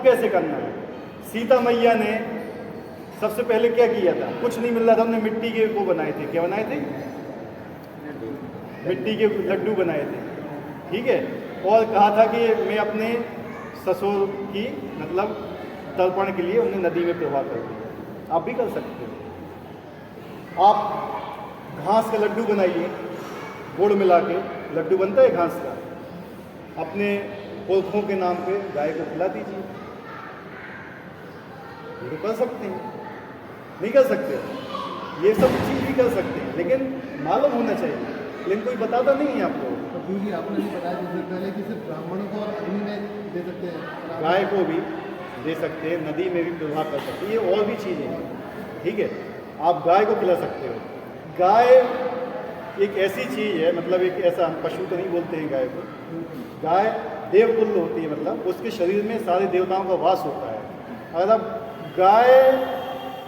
अब कैसे करना है। सीता मैया ने सबसे पहले क्या किया था, कुछ नहीं मिल रहा था, हमने मिट्टी के वो बनाए थे, क्या बनाए थे, मिट्टी के लड्डू बनाए थे, ठीक है। और कहा था कि मैं अपने ससुर की मतलब तर्पण के लिए उन्हें नदी में प्रवाह कर दिया। आप भी कर सकते हो। आप घास का लड्डू बनाइए, गुड़ मिला के लड्डू बनता है घास का, अपने पुरखों के नाम पे गाय को खिला दीजिए। ये तो कर सकते हैं, नहीं कर सकते, ये सब चीज़ भी कर सकते हैं, लेकिन मालूम होना चाहिए, लेकिन कोई बताता नहीं है आपको। तो क्योंकि आपने भी बताया जैसे पहले कि सिर्फ ब्राह्मणों को और अग्नि में दे सकते हैं, गाय को भी दे सकते हैं, नदी में भी प्रवाह कर सकते हैं, ये और भी चीज़ें हैं, ठीक है। आप गाय को खिला सकते हो। गाय एक ऐसी चीज़ है, मतलब एक ऐसा, पशु तो नहीं बोलते हैं गाय को, गाय देवतुल्य होती है, मतलब उसके शरीर में सारे देवताओं का वास होता है। अगर आप गाय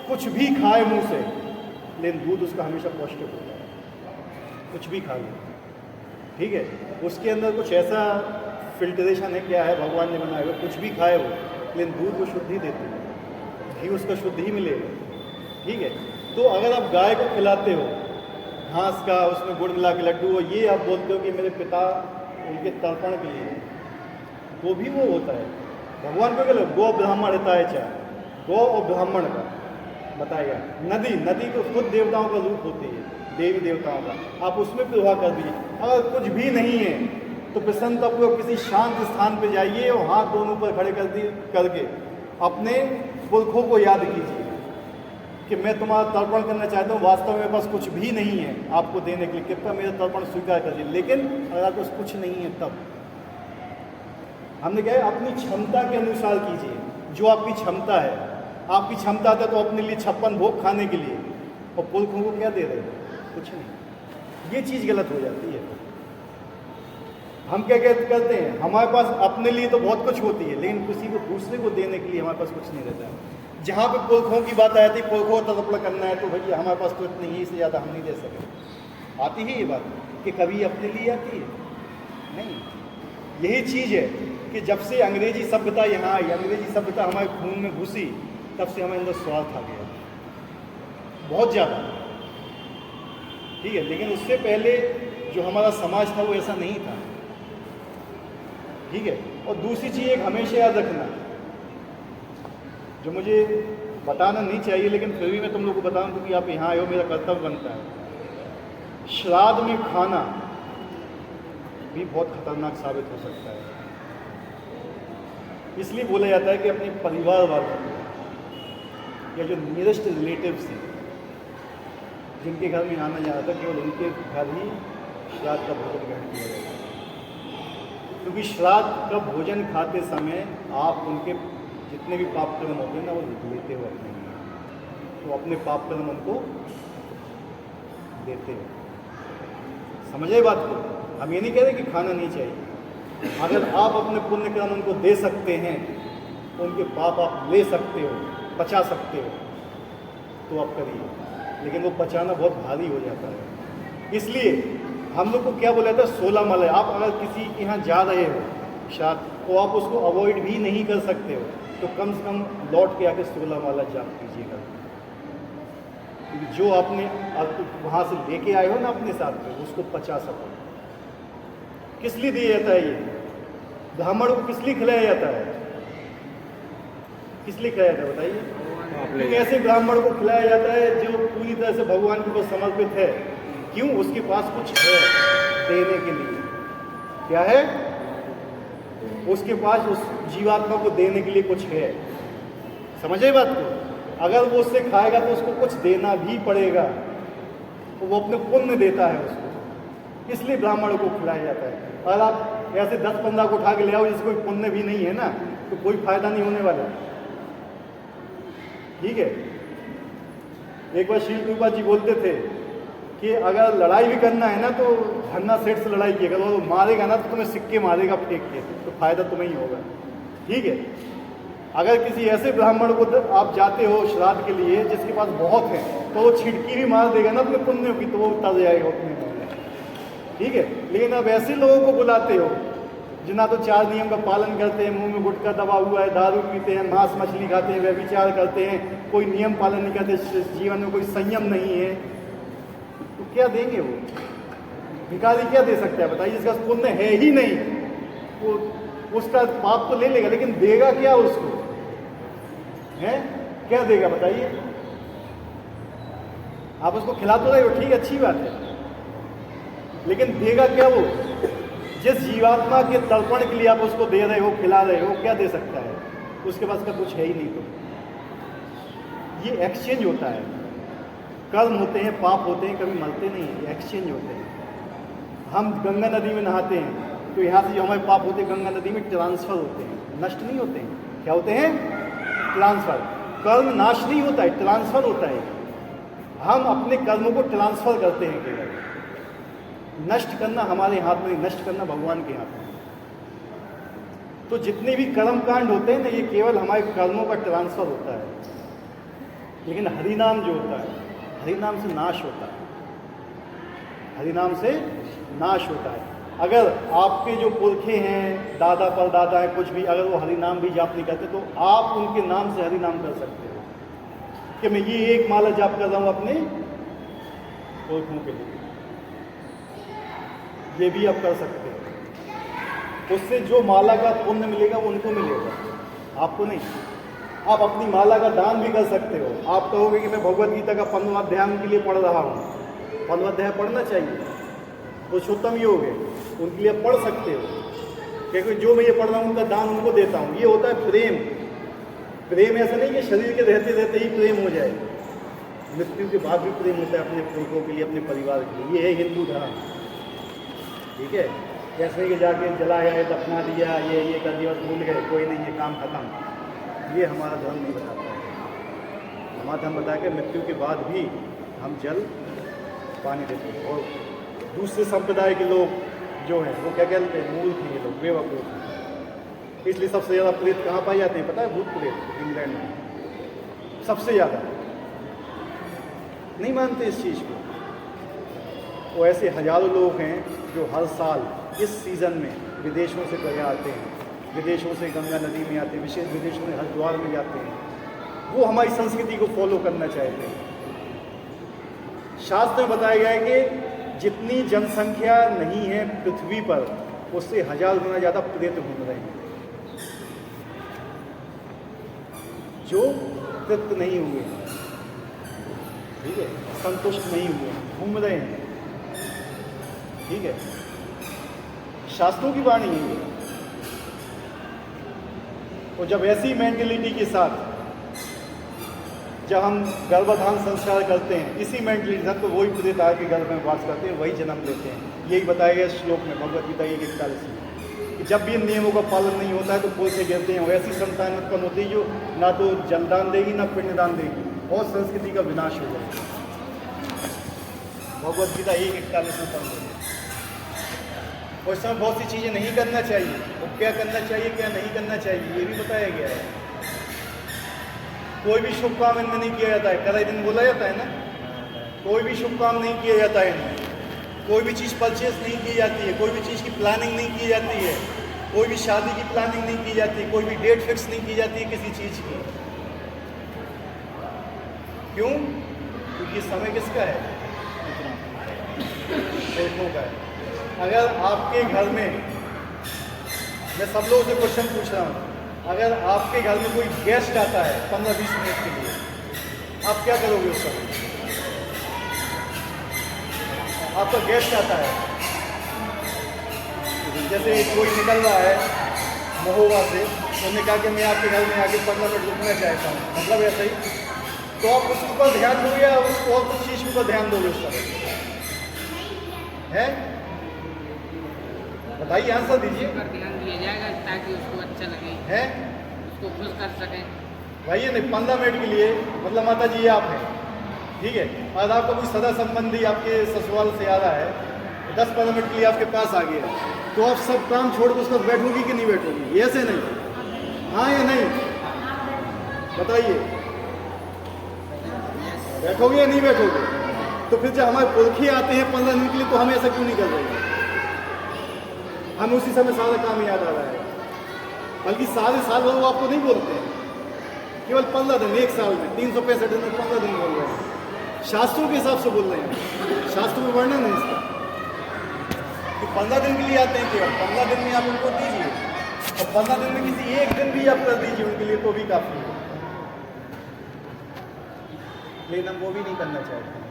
कुछ भी खाए मुंह से, लेकिन दूध उसका हमेशा पौष्टिक होता है, कुछ भी खा ले, ठीक है। उसके अंदर कुछ ऐसा फिल्ट्रेशन है, क्या है भगवान ने बनाया हुआ, कुछ भी खाए वो, लेकिन दूध को शुद्ध ही देते हैं, घी उसका शुद्ध ही मिलेगा, ठीक है। तो अगर आप गाय को खिलाते हो घास का, उसमें गुड़ मिला के लड्डू, और ये आप बोलते हो कि मेरे पिता उनके तर्पण के लिए, तो भी वो होता है। भगवान को क्या लोग गौ ब्राह्मण रहता है, चाहे गौ और ब्राह्मण का बताया। नदी, नदी तो खुद देवताओं का रूप होती है, देवी देवताओं का, आप उसमें प्रवाह कर दीजिए। अगर कुछ भी नहीं है तो प्रसन्नतापूर्वक किसी शांत स्थान पर जाइए और हाथ दोनों पर खड़े कर दिए करके अपने पुरखों को याद कीजिए कि मैं तुम्हारा तर्पण करना चाहता हूँ, वास्तव में मेरे पास कुछ भी नहीं है आपको देने के लिए, कृपया मेरा तर्पण स्वीकार करिए। लेकिन अगर आपके पास कुछ नहीं है, तब हमने कहा है अपनी क्षमता के अनुसार कीजिए, जो आपकी क्षमता है। आपकी क्षमता है तो अपने लिए 56 भोग खाने के लिए, और पुरखों को क्या दे रहे हैं, कुछ नहीं। ये चीज़ गलत हो जाती है। हम क्या करते हैं, हमारे पास अपने लिए तो बहुत कुछ होती है, लेकिन किसी को दूसरे को देने के लिए हमारे पास कुछ नहीं रहता है। जहाँ पे पुरखों की बात आती है, पुरखों का तर्पण करना है, तो भैया हमारे पास तो इतनी ही, इससे ज़्यादा हम नहीं दे सकते। आती है ये बात कि कभी अपने लिए आती है नहीं। यही चीज़ है कि जब से अंग्रेजी सभ्यता यहाँ आई, अंग्रेजी सभ्यता हमारे खून में घुसी, तब से हमारे अंदर स्वार्थ आ गया बहुत ज़्यादा, ठीक है। लेकिन उससे पहले जो हमारा समाज था वो ऐसा नहीं था, ठीक है। और दूसरी चीज़ एक हमेशा याद रखना, जो मुझे बताना नहीं चाहिए लेकिन फिर भी मैं तुम लोग को बताऊं क्योंकि आप यहाँ आए हो, मेरा कर्तव्य बनता है। श्राद्ध में खाना भी बहुत खतरनाक साबित हो सकता है। इसलिए बोला जाता है कि अपने परिवार वालों को या जो नियरेस्ट रिलेटिव्स हैं, जिनके घर में आना जाना था, केवल उनके घर ही श्राद्ध का भोजन ग्रहण किया जाता है। क्योंकि श्राद्ध का भोजन खाते समय आप उनके जितने भी पाप कर्म होते हैं ना, वो लेते हो अपने लिए, तो अपने पाप कर्म उनको देते हो। समझे बात को? हम ये नहीं कह रहे कि खाना नहीं चाहिए। अगर आप अपने पुण्य कर्म उनको दे सकते हैं, तो उनके पाप आप ले सकते हो, पचा सकते हो, तो आप करिए। लेकिन वो पचाना बहुत भारी हो जाता है। इसलिए हम लोग को क्या बोला जाता है, 16 माला। आप अगर किसी के यहाँ जा रहे हो शायद, तो आप उसको अवॉइड भी नहीं कर सकते हो, तो कम से कम लौट के आके 16 माला जाप कीजिएगा। क्योंकि जो आपने वहाँ से लेके आए हो ना अपने साथ में, उसको पचा सको। किस लिए दिया जाता है ये? ब्राह्मण को किस लिए खिलाया जाता है? किस लिए खिलाया जाता है बताइए? क्योंकि ऐसे ब्राह्मण को खिलाया जाता है जो पूरी तरह से भगवान के ऊपर समर्पित है। क्यों? उसके पास कुछ है देने के लिए। क्या है? उसके पास उस जीवात्मा को देने के लिए कुछ है। समझे बात को? अगर वो उससे खाएगा तो उसको कुछ देना भी पड़ेगा, तो वो अपने पुण्य देता है उसको। इसलिए ब्राह्मणों को खिलाया जाता है। अगर आप ऐसे 10-15 को उठा के ले आओ जिसको कोई पुण्य भी नहीं है ना, तो कोई फायदा नहीं होने वाला, ठीक है। एक बार श्री कृपा जी बोलते थे कि अगर लड़ाई भी करना है ना, तो धन्ना सेठ से लड़ाई किया करो, तो मारेगा ना तो तुम्हें सिक्के मारेगा फेंक के, तो फायदा तुम्हें ही होगा, ठीक है। अगर किसी ऐसे ब्राह्मण को आप जाते हो श्राद्ध के लिए जिसके पास बहुत है, तो वो छिड़की भी मार देगा ना अपने पुण्यों की, तो वो तर जाएगा उतने में, ठीक है। लेकिन अब ऐसे लोगों को बुलाते हो जो ना तो 4 नियम का पालन करते हैं, मुंह में गुटखा दबा हुआ है, दारू पीते हैं, मांस मछली खाते हैं, व्यभिचार करते हैं, कोई नियम पालन नहीं करते, जीवन में कोई संयम नहीं है, तो क्या देंगे वो? भिखारी क्या दे सकता है बताइए? जिसका पुण्य है ही नहीं, वो उसका पाप तो ले लेगा, लेकिन देगा क्या उसको? है क्या देगा बताइए? आप उसको खिला तो रहे हो, ठीक, अच्छी बात है, लेकिन देगा क्या वो? जिस जीवात्मा के तर्पण के लिए आप उसको दे रहे हो, खिला रहे हो, क्या दे सकता है? उसके पास का कुछ है ही नहीं। तो ये एक्सचेंज होता है, कर्म होते हैं, पाप होते हैं, कभी मरते नहीं हैं, एक्सचेंज होते हैं। हम गंगा नदी में नहाते हैं तो यहाँ से जो हमारे पाप होते हैं गंगा नदी में ट्रांसफर होते हैं, नष्ट नहीं होते हैं। क्या होते हैं? ट्रांसफर। कर्म नाश नहीं होता है, ट्रांसफर होता है। हम अपने कर्मों को ट्रांसफर करते हैं केवल, नष्ट करना हमारे हाथ में, नष्ट करना भगवान के हाथ में। तो जितने भी कर्म कांड होते हैं ना, ये केवल हमारे कर्मों का ट्रांसफर होता है। लेकिन हरिनाम जो होता है, हरिनाम से नाश होता है, हरिनाम से नाश होता है। अगर आपके जो पुरखे हैं, दादा परदादा हैं, कुछ भी, अगर वो हरिनाम भी जाप नहीं करते, तो आप उनके नाम से हरिनाम कर सकते हो कि मैं ये एक माला जाप कर रहा हूँ अपने पुरखों के लिए, ये भी आप कर सकते हो। उससे जो माला का पुण्य मिलेगा वो उनको मिलेगा, आपको नहीं। आप अपनी माला का दान भी कर सकते हो। आप कहोगे कि मैं भगवत गीता का 15वां अध्याय के लिए पढ़ रहा हूँ, 15वां अध्याय पढ़ना चाहिए, पुरुषोत्तम योग है, उनके लिए पढ़ सकते हो, क्योंकि जो मैं ये पढ़ रहा हूँ उनका दान उनको देता हूँ। ये होता है प्रेम। प्रेम ऐसा नहीं कि शरीर के रहते रहते ही प्रेम हो जाए, मृत्यु के बाद भी प्रेम होता है अपने पुरखों के लिए, अपने परिवार के लिए। ये है हिंदू धर्म, ठीक है। जैसे कि जाके जलाया, दफना दिया, ये कर दिया, भूल गए, कोई नहीं, ये काम खत्म, ये हमारा धर्म नहीं बताता है। हमारा धर्म बताया कि मृत्यु के बाद भी हम जल पानी देते हैं। और दूसरे संप्रदाय के लोग जो हैं वो क्या कहते हैं? मूर्ख हैं ये लोग, बेवकूफ़ हैं। इसलिए सबसे ज़्यादा प्रेत कहाँ पाए जाते हैं पता है? भूत प्रेत इंग्लैंड में सबसे ज़्यादा। नहीं मानते इस चीज़ को। वो ऐसे हज़ारों लोग हैं जो हर साल इस सीज़न में विदेशों से गया आते हैं, विदेशों से गंगा नदी में आते हैं, विशेष विदेशों में हरिद्वार में जाते हैं। वो हमारी संस्कृति को फॉलो करना चाहते हैं। शास्त्र में बताया गया है कि जितनी जनसंख्या नहीं है पृथ्वी पर, उससे 1000 गुना ज़्यादा प्रेत घूम रहे हैं, जो तृप्त नहीं हुए, ठीक है, संतुष्ट नहीं हुए, घूम रहे हैं, ठीक है। शास्त्रों की वाणी है ये। और जब ऐसी मेंटेलिटी के साथ जब हम गर्भाधान संस्कार करते हैं, इसी मेंटेलिटी साथ तो वही प्रेत आके गर्भ में वास करते हैं, वही जन्म लेते हैं। यही बताया गया श्लोक में, भगवत गीता 1:41 में, कि जब भी इन नियमों का पालन नहीं होता है तो पुल से गिरते हैं। ऐसी संतान उत्पन्न होती है जो ना तो जलदान देगी ना पिंडदान देगी, और संस्कृति का विनाश हो जाएगा। भगवत गीता 1:41 में पढ़ लो। और इसमें बहुत सी चीज़ें नहीं करना चाहिए, और क्या करना चाहिए क्या नहीं करना चाहिए ये भी बताया गया है। कोई भी शुभ काम इनमें नहीं किया जाता है, कल दिन बोला जाता है ना, कोई भी शुभ काम नहीं किया जाता है इनमें। कोई भी चीज़ परचेज नहीं की जाती है, कोई भी चीज़ की प्लानिंग नहीं की जाती है, कोई भी शादी की प्लानिंग नहीं की जाती, कोई भी डेट फिक्स नहीं की जाती है किसी चीज़ की। क्यों? क्योंकि समय किसका है? पुरुषों का है। अगर आपके घर में, मैं सब लोगों से क्वेश्चन पूछ रहा हूँ, अगर आपके घर में कोई गेस्ट आता है 15-20 मिनट के लिए, आप क्या करोगे उस समय? आपका गेस्ट आता है, जैसे कोई निकल रहा है महोबा से, उन्होंने कहा कि मैं आपके घर में आके 15 मिनट रुकना चाहता हूँ, मतलब ऐसा ही, तो आप उसके ऊपर ध्यान दोगे या उसको और कुछ चीज़ के ऊपर ध्यान दोगे उस समय? है? बताइए, आंसर दीजिए। ध्यान दिया जाएगा ताकि उसको अच्छा लगे, है, उसको खुश कर सके। भाई नहीं, 15 मिनट के लिए, मतलब माता जी ये आप हैं, ठीक है, और आपका कोई सदा संबंधी आपके ससुराल से आ रहा है, 10-15 मिनट के लिए आपके पास आ गया, तो आप सब काम छोड़ कर उसको बैठोगी कि नहीं बैठोगी? ऐसे नहीं, हाँ या नहीं? बताइए, बैठोगे या नहीं बैठोगे? तो फिर जब हमारे पुरखे आते हैं 15 मिनट के लिए, तो हम ऐसा क्यों नहीं कर रहे हैं? हमें उसी समय सारा काम याद आ रहा है, बल्कि सारे साल भर वो आपको नहीं बोलते हैं, केवल 15 दिन, एक साल में 365 दिन में 15 दिन बोल रहे हैं, शास्त्रों के हिसाब से बोल रहे हैं। शास्त्रों में वर्णन है इसका कि 15 दिन के लिए आते हैं, केवल 15 दिन में आप उनको दीजिए, और 15 दिन में किसी एक दिन भी आप कर दीजिए उनके लिए तो भी काफ़ी है, लेकिन हम वो भी नहीं करना चाहते।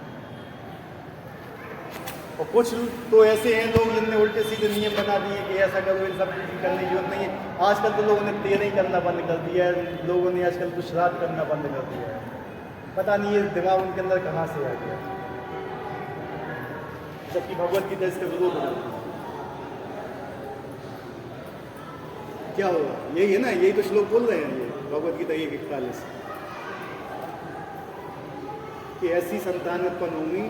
और कुछ तो ऐसे हैं लोग जिनने उल्टे सीधे नियम बना दिए कि ऐसा करो, इन सब चीज़ करने की जरूरत नहीं है। आजकल तो लोगों ने तेल ही करना बंद कर दिया है, लोगों ने आजकल तो श्राद्ध करना बंद कर दिया है, पता नहीं ये दिमाग उनके अंदर कहाँ से आ गया, जबकि भगवत गीता इसके विरोध हो जाती है। क्या होगा? यही है ना, यही तो श्लोक बोल रहे हैं ये भगवत गीता 1:41 कि ऐसी संतान उत्पन्न होंगी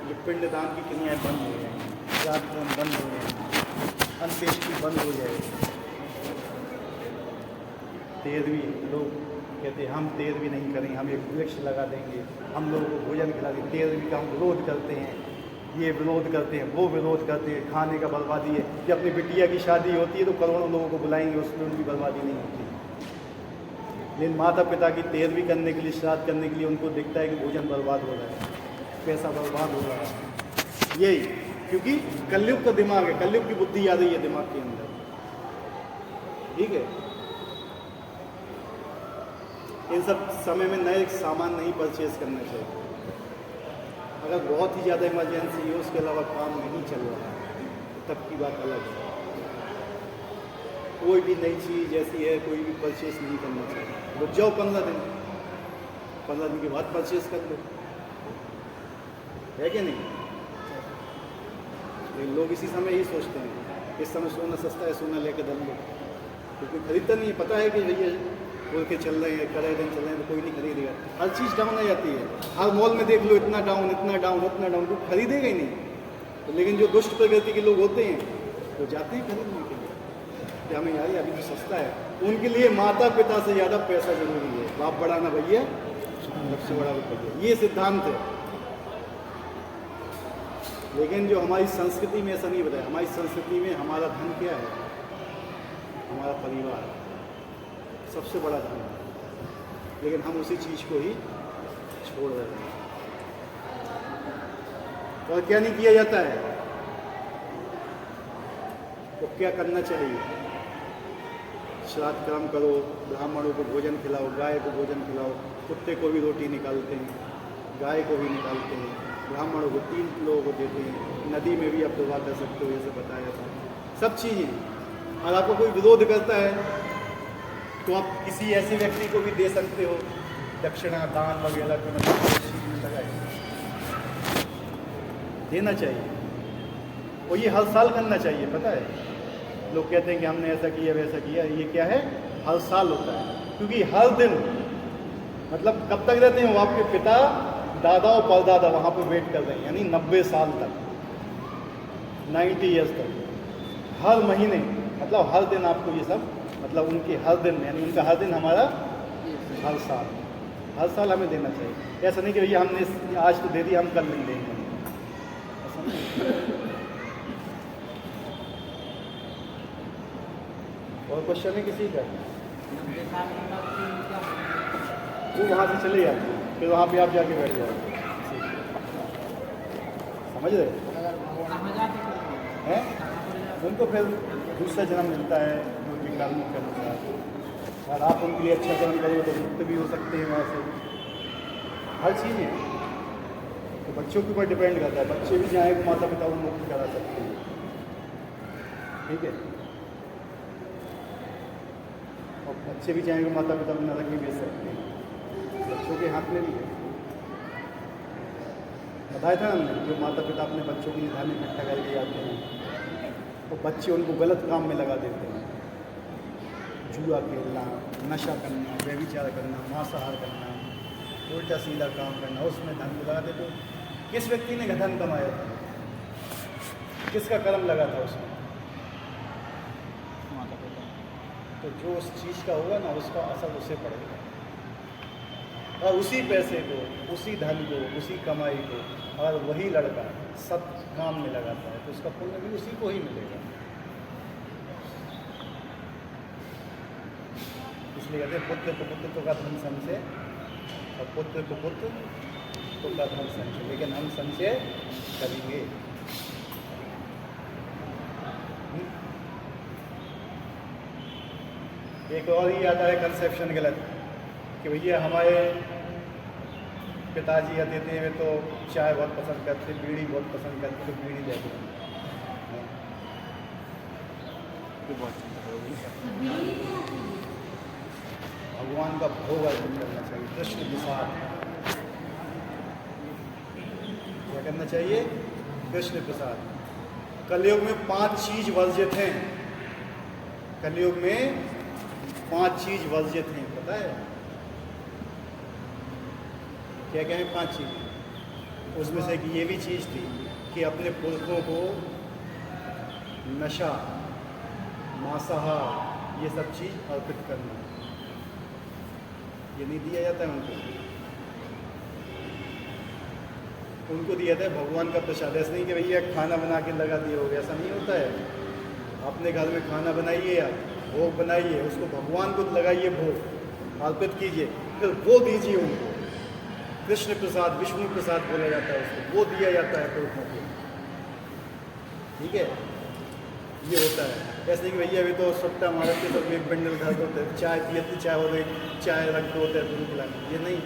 जो पिंडदान की क्रियाएं बंद हो जाएंगी, श्राद्ध बंद हो जाएंगी, अंत्येष्टि बंद हो जाएगी। 13वीं लोग कहते हैं हम 13वीं नहीं करेंगे, हम एक वृक्ष लगा देंगे, हम लोगों को भोजन खिला देंगे। 13वीं का हम विरोध करते हैं, ये विरोध करते हैं, वो विरोध करते हैं, खाने का बर्बादी है। कि अपनी बिटिया की शादी होती है तो करोड़ों लोगों को बुलाएंगे, उसमें उनकी बर्बादी नहीं होती। लेकिन माता पिता की 13वीं करने के लिए, श्राद्ध करने के लिए उनको दिखता है कि भोजन बर्बाद हो रहा है, पैसा बर्बाद हो रहा है। यही क्योंकि कलयुग का दिमाग है, कलयुग की बुद्धि आ रही है दिमाग के अंदर, ठीक है। इन सब समय में नए सामान नहीं परचेज करना चाहिए। अगर बहुत ही ज़्यादा इमरजेंसी है, उसके अलावा काम नहीं चल रहा है, तब की बात अलग है। कोई भी नई चीज़ जैसी है कोई भी परचेज नहीं करना चाहिए। रुक जाओ 15 दिन, 15 दिन के बाद परचेज कर लो, है कि नहीं? लेकिन लोग इसी समय ही सोचते हैं, इस समय सोना सस्ता है, सोना लेके धन लो, क्योंकि खरीदता नहीं है। पता है कि भैया बोल के चल रहे हैं, करे दिन चल रहे हैं, तो कोई नहीं खरीदेगा। हर चीज़ डाउन आ जाती है, हर मॉल में देख लो इतना डाउन, इतना डाउन, इतना डाउन, कोई खरीदेगा ही नहीं। तो लेकिन जो दुष्ट प्रकृति के लोग होते हैं वो जाते हैं खरीदने के लिए कि हमें यार अभी तो सस्ता है। उनके लिए माता पिता से ज़्यादा पैसा जरूरी है। बाप बड़ा ना भैया, सबसे बड़ा भैया, ये सिद्धांत है। लेकिन जो हमारी संस्कृति में ऐसा नहीं बताया। हमारी संस्कृति में हमारा धन क्या है? हमारा परिवार सबसे बड़ा धन है, लेकिन हम उसी चीज़ को ही छोड़ रहे हैं। और क्या नहीं किया जाता है? तो क्या करना चाहिए? श्राद्ध कर्म करो, ब्राह्मणों को भोजन खिलाओ, गाय को भोजन खिलाओ, कुत्ते को भी रोटी निकालते हैं, गाय को भी निकालते हैं, ब्राह्मणों को 3 लोगों को देते हैं, नदी में भी आप दुआ कर सकते हो, जैसे बताया जाता है। सब चीज़ें। और आपको कोई विरोध करता है तो आप किसी ऐसे व्यक्ति को भी दे सकते हो, दक्षिणा दान वगैरह को देना चाहिए। और ये हर साल करना चाहिए। पता है लोग कहते हैं कि हमने ऐसा किया वैसा किया, ये क्या है? हर साल होता है। क्योंकि हर दिन मतलब कब तक रहते हैं वो? आपके पिता दादा और परदादा वहाँ पर वेट कर रहे हैं, यानी 90 साल तक, 90 ईयर्स तक। हर महीने मतलब हर दिन आपको ये सब, मतलब उनके हर दिन, यानी उनका हर दिन हमारा हर साल हमें देना चाहिए। ऐसा नहीं कि भैया हमने आज तो दे दिया, हम कल नहीं देंगे, ऐसा नहीं। और क्वेश्चन है किसी का? वो वहाँ से चले जाते हैं, फिर वहाँ पे आप जाके बैठ जाओगे। समझ रहे हैं? उनको फिर दूसरा जन्म मिलता है उनके कर्मों के अनुसार। और आप उनके लिए अच्छा कर्म करो तो मुक्त भी हो सकते हैं वहाँ से। हर चीज़ है तो बच्चों के ऊपर डिपेंड करता है। बच्चे भी चाहे माता पिता को मुक्त करा सकते हैं, ठीक है। और बच्चे भी चाहेंगे माता पिता को नरक भी भेज सकते हैं, बच्चों के हाथ में भी है। बताया था हमने, जो माता पिता अपने बच्चों के लिए धन इकट्ठा करके जाते हैं तो बच्चे उनको गलत काम में लगा देते हैं। जुआ खेलना, नशा करना, व्यभिचार करना, मांसाहार करना, उल्टा सीधा काम करना, उसमें धन लगा देते। किस व्यक्ति ने धन कमाया था? किसका कर्म लगा था उसमें? माता पिता। तो जो उस चीज़ का होगा ना, उसका असर उसे पड़ेगा। और उसी पैसे को, उसी धन को, उसी कमाई को अगर वही लड़का सत काम में लगाता है तो उसका पुण्य भी उसी को ही मिलेगा। इसलिए कहते हैं पुत्र को पुत्र तो का धन संशय, और पुत्र को पुत्र तो का धन संशय, लेकिन हम संशय करेंगे। एक और ही आता है कंसेप्शन गलत कि भैया हमारे पिताजी या देते हुए तो चाय बहुत पसंद करते, बीड़ी बहुत पसंद करते, तो बीड़ी देते हैं। भगवान का भोग अर्पण करना चाहिए, कृष्ण प्रसाद। क्या करना चाहिए? कृष्ण प्रसाद। कलयुग में 5 चीज वर्जित हैं। कलयुग में 5 चीज वर्जित हैं, पता है क्या क्या है? 5 चीज़। उसमें से एक ये भी चीज़ थी कि अपने पुरखों को नशा, मांसाहार, ये सब चीज़ अर्पित करना, ये नहीं दिया जाता है उनको दिया जाता है भगवान का प्रसाद। ऐसा नहीं कि भैया खाना बना के लगा दिया हो गया, ऐसा नहीं होता है। अपने घर में खाना बनाइए या भोग बनाइए, उसको भगवान को लगाइए, भोग अर्पित कीजिए, फिर वो दीजिए उनको। कृष्ण प्रसाद, विष्णु प्रसाद बोला जाता है उसको, वो दिया जाता है पुरुषों को। ठीक है, ये होता है। ऐसे नहीं कि भैया अभी तो सट्टा मारे के सब एक बंडल घर होते हैं, चाय पिए, चाय हो गई, चाय रख दो होते हैं दूध पिलाने, ये नहीं,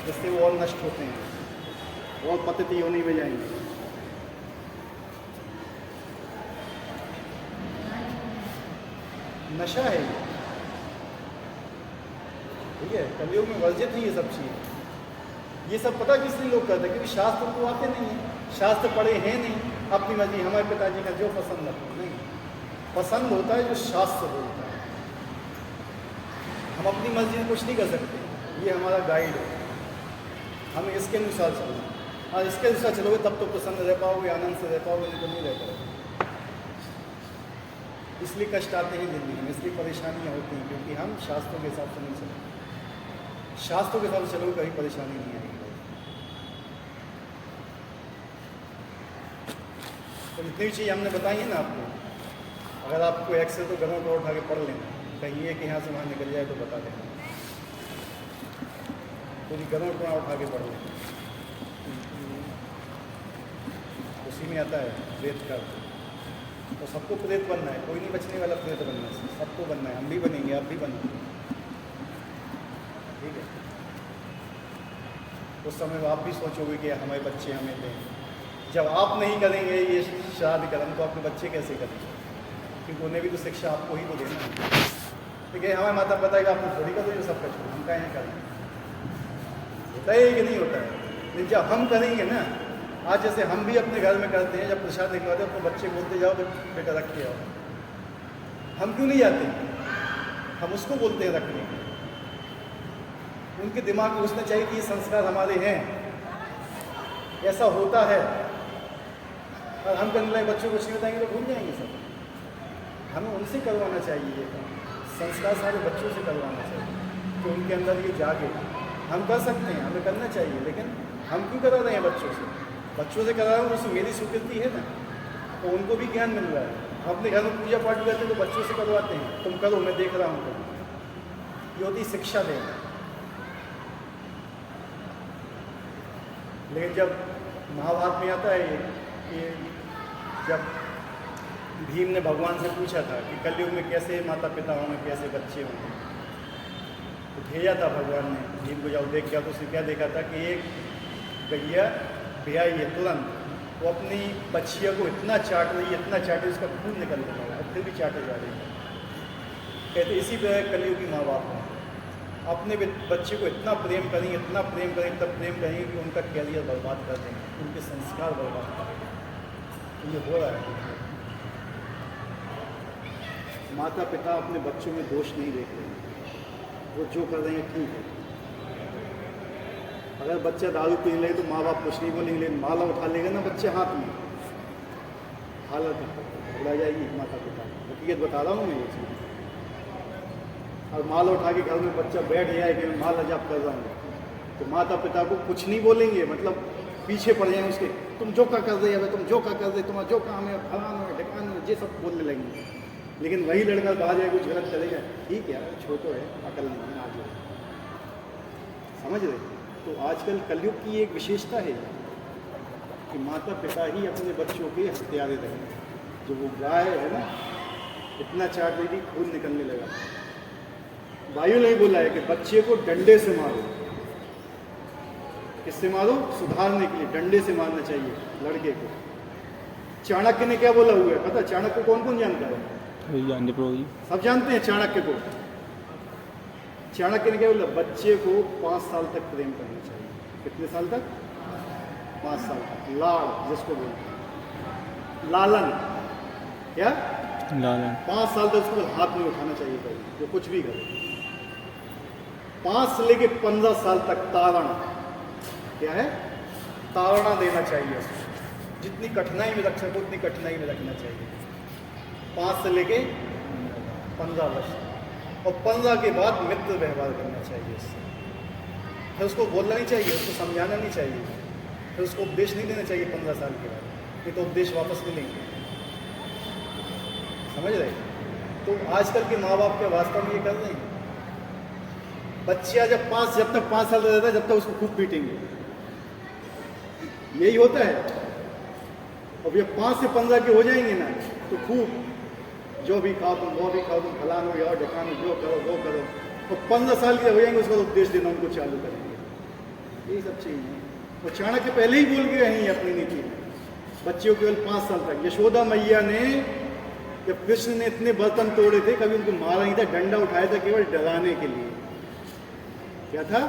इससे वो और नष्ट होते हैं और पतित योनि में जाएंगे। नशा है ये, ठीक है। कलयुग में वर्जित है ये सब चीज़। ये सब पता किस लिए लोग करते हैं? क्योंकि शास्त्र तो आते नहीं हैं, शास्त्र पढ़े हैं नहीं, अपनी मर्जी, हमारे पिताजी का जो पसंद नहीं, पसंद होता है जो शास्त्र बोलता है। हम अपनी मर्जी से कुछ नहीं कर सकते, ये हमारा गाइड है, हमें इसके अनुसार चलना। और इसके अनुसार चलोगे तब तो प्रसन्न रह पाओगे, आनंद से रह पाओगे, नहीं तो नहीं रह पाओगे। इसलिए कष्ट आते हैं जिंदगी में, इसलिए परेशानियाँ होती हैं, क्योंकि हम शास्त्रों के हिसाब से नहीं चलते। शास्त्रों के हिसाब से चलोगे कहीं परेशानी नहीं आएगी। तो जितनी भी चीज़ हमने बताई है ना आपको, अगर आपको एक्सेल तो घरों को उठा के पढ़ लेना, कहीं ये कि यहाँ से वहाँ निकल जाए तो बता देना, पूरी घरों को उठा के पढ़ लेना। उसी में आता है प्रेत का, तो सबको प्रेत बनना है, कोई नहीं बचने वाला प्रेत बनना है, सबको बनना है। हम भी बनेंगे, आप भी बनेंगे, ठीक है। उस समय आप भी सोचोगे कि हमारे बच्चे हमें दें। जब आप नहीं करेंगे ये श्राद्ध कर्म, तो आपके बच्चे कैसे करेंगे? क्योंकि उन्हें भी तो शिक्षा आपको ही तो देना है। ठीक है, हमारे माता पिता का आपको थोड़ी कर दो सब कुछ, हम कहें करें, होता है कि नहीं होता है? लेकिन जब हम करेंगे ना, आज जैसे हम भी अपने घर में करते हैं, जब प्रसाद निकलवाते हैं तो बच्चे बोलते जाओ तो बेटा रख के आओ, हम क्यों नहीं जाते? हम उसको बोलते हैं रखने के। उनके दिमाग में घुसना चाहिए कि ये संस्कार हमारे हैं, ऐसा होता है। और हम करने लगे बच्चों को कुछ नहीं बताएंगे तो भूल जाएंगे सब। हमें उनसे करवाना चाहिए ये काम, संस्कार सारे बच्चों से करवाना चाहिए कि उनके अंदर ये जागे। हम कर सकते हैं, हमें करना चाहिए, लेकिन हम क्यों करा रहे हैं बच्चों से? बच्चों से करा रहे हैं, उसमें मेरी स्वीकृति है ना, तो उनको भी ज्ञान मिल रहा है। हम अपने घर में पूजा पाठ करते हैं तो बच्चों से करवाते हैं, तुम करो, मैं देख रहा हूँ करो। ये होती शिक्षा देना। लेकिन जब महाभारत में आता है कि जब भीम ने भगवान से पूछा था कि कलयुग में कैसे माता पिता होंगे, कैसे बच्चे होंगे, तो भेजा था भगवान ने भीम को, जब देख गया तो उसने क्या देखा था कि एक गैया ब्याई है, तुरंत वो अपनी बच्चिया को इतना चाट रही है, इतना चाट रही, उसका खून निकलने लगा और फिर भी चाटे जा रही है। कहते इसी तरह कलयुगी माँ बाप हैं, अपने बच्चे को इतना प्रेम करेंगे, इतना प्रेम करेंगे, तब प्रेम करेंगे कि उनका कैरियर बर्बाद कर देंगे, उनके संस्कार बर्बाद कर देंगे। तो ये हो रहा है। माता पिता अपने बच्चों में दोष नहीं देख रहे, वो जो कर रहे हैं ठीक है। अगर बच्चा दारू पीने लगे तो माँ बाप कुछ नहीं बोलेंगे, लेकिन माला उठा लेगा ना बच्चे हाथ में, हालत उड़ा जाएगी माता पिता। हकीकत बता रहा हूँ मैं ये चीज़। और माला उठा के घर में बच्चा बैठ जाए कि मैं माला जाप कर रहा हूँ, तो माता पिता को कुछ नहीं बोलेंगे, मतलब पीछे पड़ जाएंगे उसके, तुम जो का कर रहे हो, तुम जो का कर रहे, तुम्हारा जो काम है, फलाना है, ढकाना है, ये सब बोलने लगेंगे। लेकिन वही लड़का बाहर जाए कुछ गलत करेगा, ठीक है यार छोटो है, अकल नहीं है, आगे समझ रहे। तो आजकल कलयुग की एक विशेषता है कि माता पिता ही अपने बच्चों के हत्यारे रहे। जो वो गाय है ना, इतना चाट देगी खून निकलने लगा। वायु ने बोला है कि बच्चे को डंडे से मारो। किससे मारो? सुधारने के लिए डंडे से मारना चाहिए लड़के को। चाणक्य ने क्या बोला हुआ है पता? चाणक्य को कौन कौन जानता है? सब जानते हैं चाणक्य को। चाणक्य ने क्या बोला? बच्चे को 5 साल तक प्रेम करना चाहिए। कितने साल तक? 5 साल तक। लाड़ जिसको बोलते हैं, लालन। क्या? लालन। 5 साल तक उसको हाथ में उठाना चाहिए कभी, जो कुछ भी करे। 5 से लेके 15 साल तक ताड़ना। क्या है? ताड़ना देना चाहिए उसको। जितनी कठिनाई में रख सको उतनी कठिनाई में रखना चाहिए। 5 से लेके 15 वर्ष, और 15 के बाद मित्र व्यवहार करना चाहिए उससे। फिर उसको बोलना नहीं चाहिए, उसको समझाना नहीं चाहिए, फिर उसको उपदेश नहीं देना चाहिए 15 साल के बाद, नहीं तो उपदेश वापस मिलेंगे। समझ रहे? तो आजकल के माँ बाप क्या वास्तव में ये कर रहे हैं? बच्चा जब तक 5 साल का रहता है, जब तक उसको खूब पीटेंगे, यही होता है। और जब 5 से 15 के हो जाएंगे ना, तो खूब जो भी खाओ तुम, वो भी खाओ तुम, फलानो या ढकानो, जो करो वो करो। और 15 साल के हो जाएंगे, उसका उपदेश देना उनको चालू करेंगे। यही सब चीज़ें। और चाणक्य पहले ही बोल के रहे हैं अपनी नीति में, बच्चों केवल 5 साल तक। यशोदा मैया ने, जब कृष्ण ने इतने बर्तन तोड़े थे, कभी उनको मारा नहीं था, डंडा उठाया था केवल डराने के लिए। क्या था?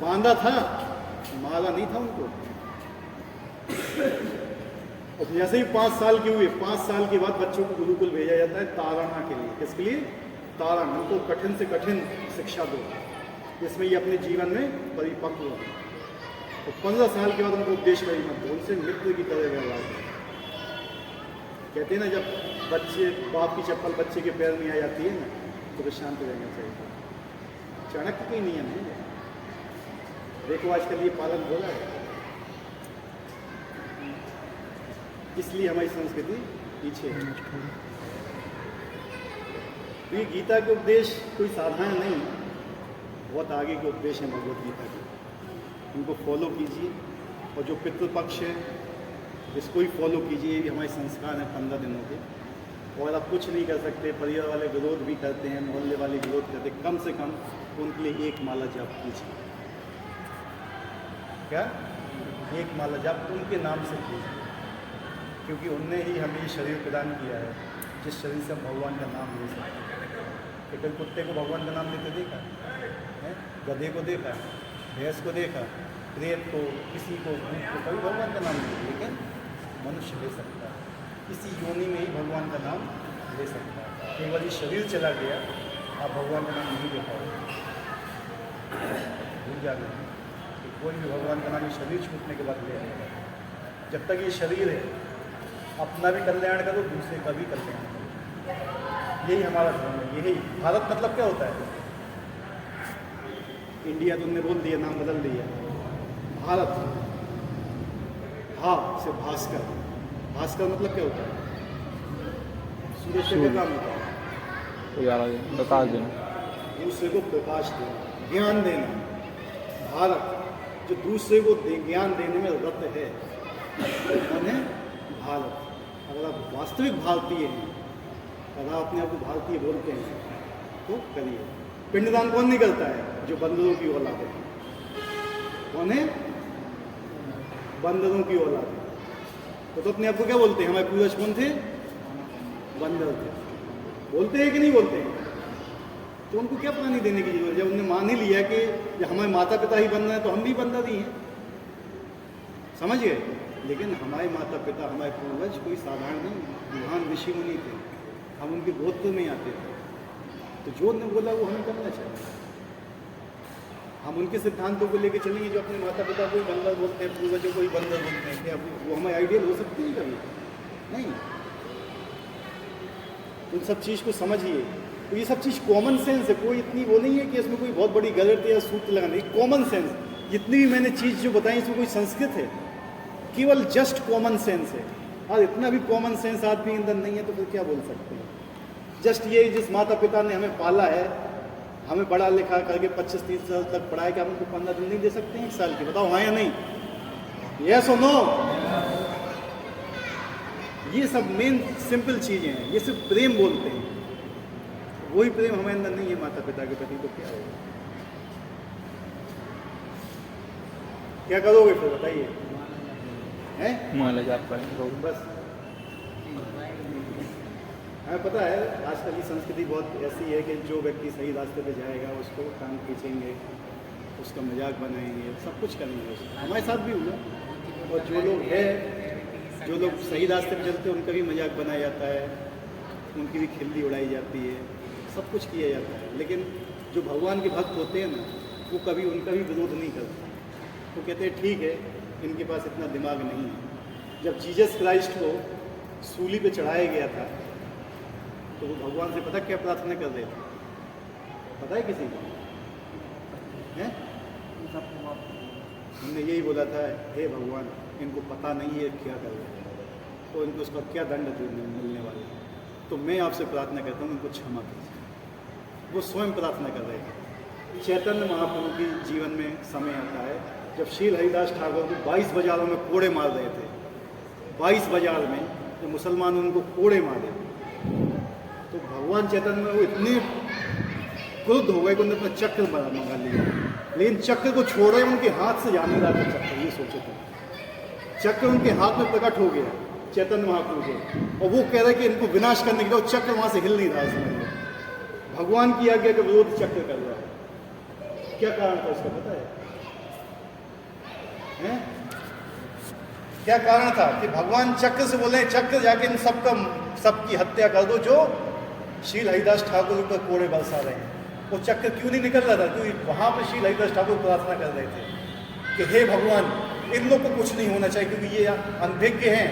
बांधा था, मारा नहीं था उनको। और जैसे ही 5 साल के हुए, 5 साल के बाद बच्चों को गुरुकुल भेजा जाता है ताड़ना के लिए। किसके लिए? ताड़ना। उनको कठिन से कठिन शिक्षा दो, जिसमें ये अपने जीवन में परिपक्व हो। और 15 साल के बाद उनको उपदेश करी मत दो, उनसे मित्र की तरह व्यवहार करो। कहते हैं ना, जब बच्चे, बाप की चप्पल बच्चे के पैर में आ जाती है ना, तो शांत रहना चाहिए। चाणक्य के नियम है। देखो आजकल ये पालन हो रहा है, इसलिए हमारी संस्कृति पीछे है। तो ये गीता के उपदेश कोई साधारण नहीं, बहुत आगे के उपदेश हैं भगवत गीता के। उनको फॉलो कीजिए, और जो पितृपक्ष है इसको ही फॉलो कीजिए। ये भी हमारे संस्कार हैं 15 दिनों के। और आप कुछ नहीं कर सकते, परिवार वाले विरोध भी करते हैं, मोहल्ले वाले विरोध करते हैं, कम से कम उनके लिए 1 माला जाप कीजिए। क्या? 1 माला जाप उनके नाम से कीजिए, क्योंकि उनने ही हमें ये शरीर प्रदान किया है, जिस शरीर से हम भगवान का नाम ले सकते हैं। कभी कुत्ते को भगवान का नाम लेते देखा है? गधे को देखा, भैंस को देखा, प्रेत को, किसी को, भूत को, कभी भगवान का नाम नहीं, लेकिन मनुष्य ले सकता है। इसी योनि में ही भगवान का नाम ले सकता है। केवल ये शरीर चला गया, आप भगवान का नाम नहीं ले पाओगे। भूल जाना कि कोई भी भगवान का नाम ये शरीर छूटने के बाद ले लेगा। जब तक ये शरीर है, अपना भी कल्याण करो, दूसरे का भी कल्याण करो। यही हमारा धर्म है। यही भारत मतलब क्या होता है? इंडिया तुमने बोल दिया, नाम बदल दिया। भारत, भा से भास्कर। भास्कर मतलब क्या होता है? सूर्य से क्या काम होता है? प्रकाश देना, दूसरे को प्रकाश देना, ज्ञान देना। भारत जो दूसरे को ज्ञान देने में रत है, कौन है? भारत। अगर आप वास्तविक भारतीय हैं, अगर आप अपने आप को भारतीय बोलते हैं, तो करिए। पिंडदान कौन नहीं करता है? जो बंदरों की औलाद है। कौन है? बंदरों की औलाद है। तो अपने आप को क्या बोलते हैं? हमारे पूर्वज कौन थे? बंदर थे। बोलते हैं कि नहीं बोलते हैं? तो उनको क्या पानी देने की जरूरत है? जब उन्होंने मान ही लिया कि जब हमारे माता पिता ही बंदर हैं, तो हम भी बंदर ही हैं। समझ गए? लेकिन हमारे माता पिता, हमारे पूर्वज कोई साधारण नहीं, महान ऋषि मुनि थे। हम उनके गोत्र में आते थे। तो जो उन्होंने बोला वो हमें करना चाहिए। हम उनके सिद्धांतों को लेकर चलेंगे। जो अपने माता पिता को बंदर बोलते हैं, पूर्वजों को ही बंदर बोलते हैं, क्या वो हमारे आइडियल हो सकते हैं? कभी नहीं। उन सब चीज़ को समझिए। तो ये सब चीज़ कॉमन सेंस है, कोई इतनी वो नहीं है कि इसमें कोई बहुत बड़ी गलत या सूत्र लगाना। कॉमन सेंस, जितनी भी मैंने चीज़ जो बताई इसमें कोई संस्कृत है, केवल जस्ट कॉमन सेंस है। और इतना भी कॉमन सेंस आदमी के अंदर नहीं है तो फिर क्या बोल सकते हैं? जस्ट ये जिस माता पिता ने हमें पाला है, हमें पढ़ा लिखा करके 25-30 साल तक पढ़ाया, कि हम उनको 15 दिन नहीं दे सकते हैं 1 साल की? बताओ हाँ या नहीं? यस और नो? ये सब मेन सिंपल चीज़ें हैं, ये सिर्फ प्रेम बोलते हैं। वही प्रेम हमारे अंदर नहीं है माता पिता के प्रति, तो क्या होगा? क्या करोगे फिर बताइए? हैं? माला जाप करेंगे बस हमें पता है आजकल की संस्कृति बहुत ऐसी है कि जो व्यक्ति सही रास्ते पे जाएगा उसको टांग खींचेंगे, उसका मजाक बनाएंगे, सब कुछ करेंगे उसको। हमारे साथ भी हुआ। और जो लोग हैं, जो लोग सही रास्ते पे चलते हैं, उनका भी मजाक बनाया जाता है, उनकी भी खिल्ली उड़ाई जाती है, सब कुछ किया जाता है। लेकिन जो भगवान के भक्त होते हैं ना, वो कभी उनका भी विरोध नहीं करते। वो कहते हैं ठीक है, इनके पास इतना दिमाग नहीं है। जब जीसस क्राइस्ट को सूली पे चढ़ाया गया था, तो वो भगवान से पता क्या प्रार्थना कर रहे थे? पता है किसी को? हैं? हमने यही बोला था, हे भगवान, इनको पता नहीं है क्या कर रहे हैं, तो इनको उसका क्या दंड मिलने वाला है, तो मैं आपसे प्रार्थना करता हूँ इनको क्षमा कीजिए। वो स्वयं प्रार्थना कर रहे थे। चैतन्य महाप्रभु की जीवन में समय आता है जब शील हरिदास ठाकुर को 22 बाजारों में कोड़े मार रहे थे। 22 बाजार में जो मुसलमान उनको कोड़े मारे, तो भगवान चैतन्य में वो इतने क्रुद्ध हो गए कि उन्होंने अपना चक्र मंगा लिया। लेकिन चक्र को छोड़ रहे, उनके हाथ से जाने लगा चक्र, ये सोचे थे। चक्र उनके हाथ में प्रकट हो गया चैतन्य महाप्रभु के, और वो कह रहे कि इनको विनाश करने के लिए, वो चक्र वहाँ से हिल नहीं रहा है। समझ लो, भगवान की आज्ञा के विरोध चक्र कर रहा है। क्या कारण था उसका पता है? क्या कारण था कि भगवान चक्र से बोले, चक्र जाके इन सबकी हत्या कर दो जो शील हरिदास ठाकुर पर कोड़े बरसा रहे हैं। वो चक्र क्यों नहीं निकल रहा था? क्योंकि वहाँ पर शील हरिदास ठाकुर प्रार्थना कर रहे थे कि हे भगवान, इन लोग को कुछ नहीं होना चाहिए, क्योंकि ये अनभिज्ञ हैं,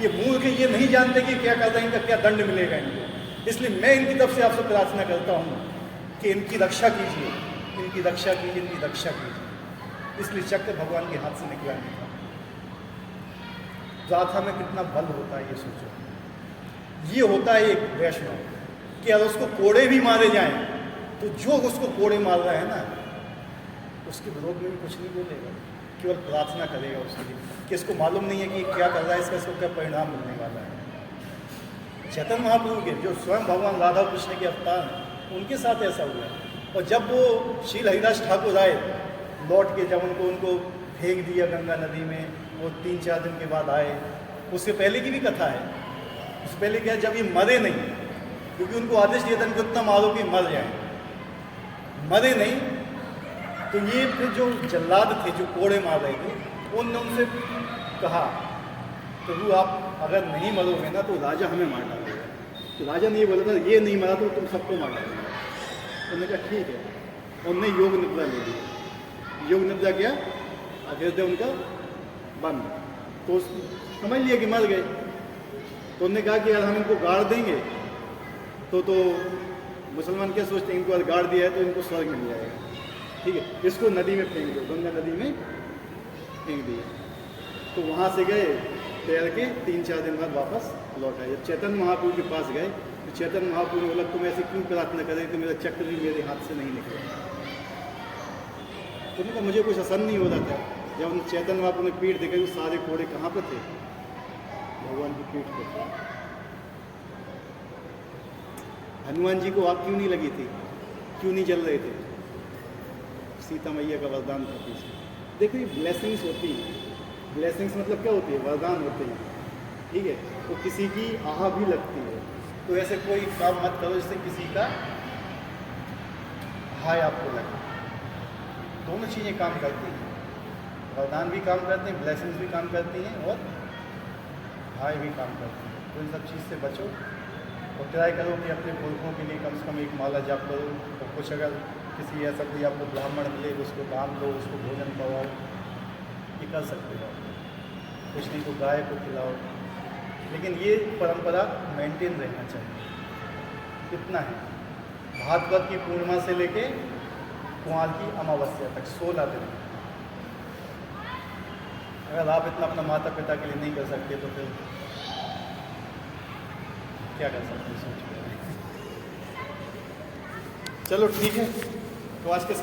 ये मूर्ख हैं, ये नहीं जानते कि क्या कर रहे हैं, इनका क्या दंड मिलेगा इनको। इसलिए मैं इनकी तरफ से आपसे प्रार्थना करता हूँ कि इनकी रक्षा कीजिए, इनकी रक्षा कीजिए, इनकी रक्षा कीजिए। इसलिए चक्र भगवान के हाथ से निकला नहीं था। गाथा में कितना बल होता है ये सोचो। ये होता है एक वैष्णव कि अगर उसको कोड़े भी मारे जाएं, तो जो उसको कोड़े मार रहा है ना, उसके विरोध में भी कुछ नहीं बोलेगा, केवल प्रार्थना करेगा उसके लिए, कि इसको मालूम नहीं है कि क्या कर रहा है, इसको क्या परिणाम मिलने वाला है। चैतन्य महाप्रभु के जो स्वयं भगवान राधा कृष्ण के अवतार हैं, उनके साथ ऐसा हुआ है। और जब वो शील हरिदास ठाकुर आए लौट के, जब उनको फेंक दिया गंगा नदी में, वो 3-4 दिन के बाद आए। उससे पहले की भी कथा है। उससे पहले क्या, जब ये मरे नहीं, क्योंकि उनको आदेश दिया था इनको इतना मारो कि मर जाए, मरे नहीं, तो ये फिर जो जल्लाद थे जो कोड़े मार रहे थे, उनने उनसे कहा, प्रभु आप अगर नहीं मरोगे ना तो राजा हमें मार डालेगा। तो राजा ने ये बोला था, ये नहीं मरा तो तुम सबको मार डालेगा। उन्होंने कहा ठीक है। उनने योग निद्रा ले ली। योग निद्रा किया, हृदय उनका बंद, तो समझ लिया कि मर गए। तो उन्होंने कहा कि यार हम इनको गाड़ देंगे तो मुसलमान क्या सोचते हैं, इनको अगर गाड़ दिया है तो इनको स्वर्ग मिल जाएगा, ठीक है, इसको नदी में फेंक दो। गंगा नदी में फेंक दिया। तो वहाँ से गए तैर के, 3-4 दिन बाद वापस लौट आए। जब चैतन्य महाप्रभु के पास गए तो चैतन्य महाप्रभु ने बोला, तुम ऐसे क्यों प्रार्थना करें कि मेरा चक्र भी मेरे हाथ से नहीं निकला। तो उन्होंने कहा मुझे कुछ असर नहीं हो रहा था। जब उन चैतन्य महाप्रभु ने पीठ देखा, वो सारे कोड़े कहाँ पर थे? भगवान की पीठ पर थे। हनुमान जी को आग क्यों नहीं लगी थी? क्यों नहीं जल रहे थे? सीता मैया का वरदान था पीछे। देखो ये ब्लेसिंग्स होती हैं। ब्लेसिंग्स मतलब क्या होती है? वरदान होते हैं, ठीक है। तो किसी की आह भी लगती है, तो ऐसे कोई काम मत करो जिससे किसी का हाय आपको लगे। दोनों चीज़ें काम करती हैं, वरदान भी काम करते हैं, ब्लेसिंग्स भी काम करती हैं, और हाय भी काम करती हैं। तो इन सब चीज़ से बचो और ट्राई करो कि अपने पुरखों के लिए कम से कम एक माला जाप करो। और कुछ अगर किसी ऐसा कोई आपको ब्राह्मण मिले तो उसको दान दो, उसको भोजन करवाओ, ये कर सकते हो। कुछ नहीं तो गाय को खिलाओ, लेकिन ये परंपरा मेंटेन रहना चाहिए। इतना है। भाद्रपद की पूर्णिमा से लेके कुंवार की अमावस्या तक 16 दिन। अगर आप इतना अपना माता पिता के लिए नहीं कर सकते तो फिर क्या कर सकते, सोच चलो ठीक है, तो आज के